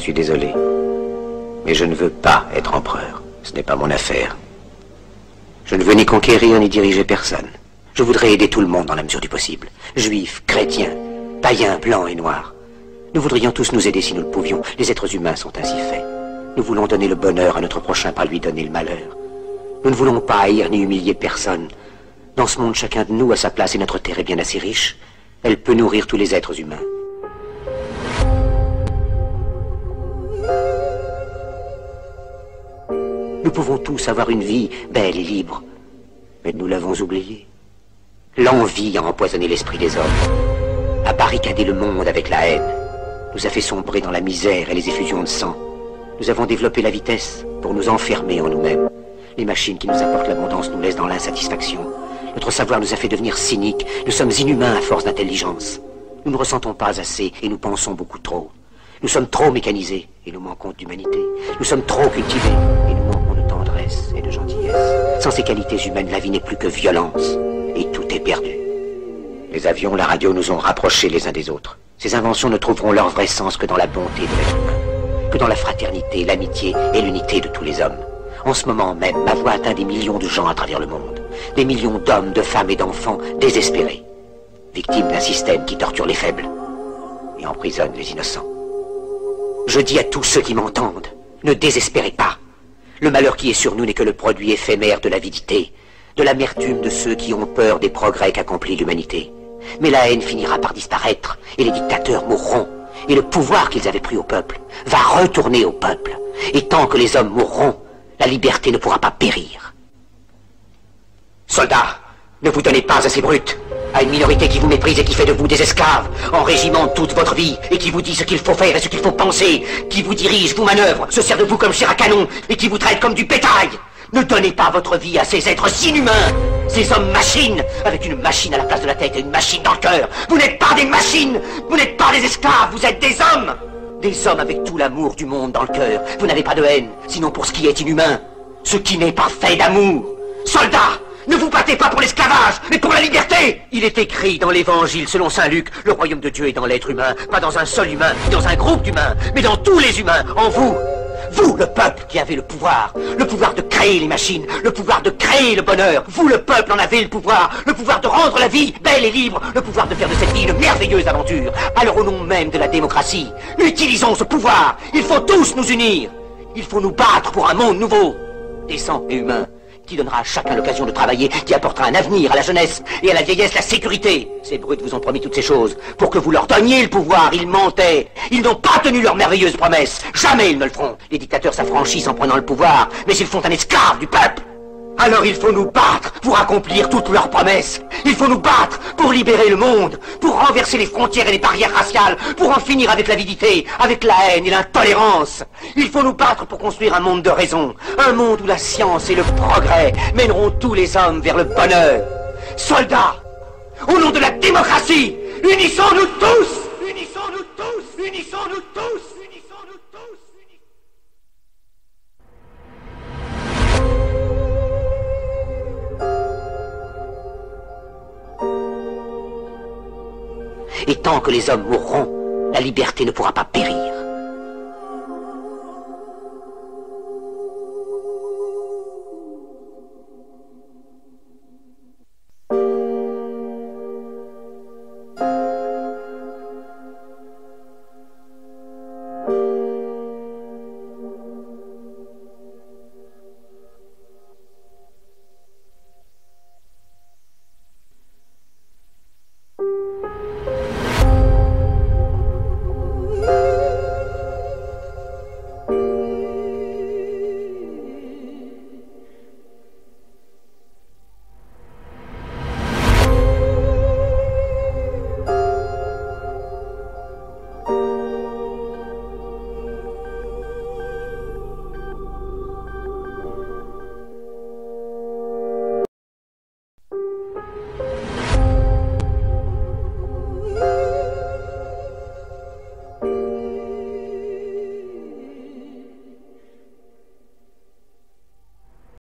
suis désolé. Mais je ne veux pas être empereur. Ce n'est pas mon affaire. Je ne veux ni conquérir ni diriger personne. Je voudrais aider tout le monde dans la mesure du possible. Juifs, chrétiens, païens, blancs et noirs. Nous voudrions tous nous aider si nous le pouvions. Les êtres humains sont ainsi faits. Nous voulons donner le bonheur à notre prochain par lui donner le malheur. Nous ne voulons pas haïr ni humilier personne. Dans ce monde, chacun de nous a sa place et notre terre est bien assez riche. Elle peut nourrir tous les êtres humains. Nous pouvons tous avoir une vie belle et libre. Mais nous l'avons oublié. L'envie a empoisonné l'esprit des hommes, a barricadé le monde avec la haine, nous a fait sombrer dans la misère et les effusions de sang. Nous avons développé la vitesse pour nous enfermer en nous-mêmes. Les machines qui nous apportent l'abondance nous laissent dans l'insatisfaction. Notre savoir nous a fait devenir cyniques. Nous sommes inhumains à force d'intelligence. Nous ne ressentons pas assez et nous pensons beaucoup trop. Nous sommes trop mécanisés et nous manquons d'humanité. Nous sommes trop cultivés et nous manquons de tendresse et de gentillesse. Sans ces qualités humaines, la vie n'est plus que violence et tout est perdu. Les avions, la radio nous ont rapprochés les uns des autres. Ces inventions ne trouveront leur vrai sens que dans la bonté de l'être humain, que dans la fraternité, l'amitié et l'unité de tous les hommes. En ce moment même, ma voix atteint des millions de gens à travers le monde. Des millions d'hommes, de femmes et d'enfants désespérés, victimes d'un système qui torture les faibles et emprisonne les innocents. Je dis à tous ceux qui m'entendent, ne désespérez pas. Le malheur qui est sur nous n'est que le produit éphémère de l'avidité, de l'amertume de ceux qui ont peur des progrès qu'accomplit l'humanité. Mais la haine finira par disparaître et les dictateurs mourront. Et le pouvoir qu'ils avaient pris au peuple va retourner au peuple. Et tant que les hommes mourront, la liberté ne pourra pas périr. Soldats, ne vous donnez pas à ces brutes, à une minorité qui vous méprise et qui fait de vous des esclaves, en régiment toute votre vie, et qui vous dit ce qu'il faut faire et ce qu'il faut penser, qui vous dirige, vous manœuvre, se sert de vous comme chair à canon, et qui vous traite comme du bétail. Ne donnez pas votre vie à ces êtres inhumains, ces hommes-machines, avec une machine à la place de la tête et une machine dans le cœur. Vous n'êtes pas des machines, vous n'êtes pas des esclaves, vous êtes des hommes. Des hommes avec tout l'amour du monde dans le cœur. Vous n'avez pas de haine, sinon pour ce qui est inhumain, ce qui n'est pas fait d'amour. Soldats, ne vous battez pas pour l'esclavage, mais pour la liberté. Il est écrit dans l'évangile selon saint Luc, le royaume de Dieu est dans l'être humain, pas dans un seul humain, ni dans un groupe d'humains, mais dans tous les humains, en vous. Vous, le peuple qui avez le pouvoir de créer les machines, le pouvoir de créer le bonheur. Vous, le peuple, en avez le pouvoir de rendre la vie belle et libre, le pouvoir de faire de cette vie une merveilleuse aventure. Alors au nom même de la démocratie, utilisons ce pouvoir. Il faut tous nous unir. Il faut nous battre pour un monde nouveau, décent et humain, qui donnera à chacun l'occasion de travailler, qui apportera un avenir à la jeunesse et à la vieillesse la sécurité. Ces brutes vous ont promis toutes ces choses pour que vous leur donniez le pouvoir. Ils mentaient. Ils n'ont pas tenu leurs merveilleuses promesses. Jamais ils ne le feront. Les dictateurs s'affranchissent en prenant le pouvoir, mais ils font un esclave du peuple. Alors il faut nous battre pour accomplir toutes leurs promesses. Il faut nous battre pour libérer le monde, pour renverser les frontières et les barrières raciales, pour en finir avec l'avidité, avec la haine et l'intolérance. Il faut nous battre pour construire un monde de raison, un monde où la science et le progrès mèneront tous les hommes vers le bonheur. Soldats, au nom de la démocratie, unissons-nous tous! Unissons-nous tous! Unissons-nous tous! Unissons-nous tous! Et tant que les hommes mourront, la liberté ne pourra pas périr.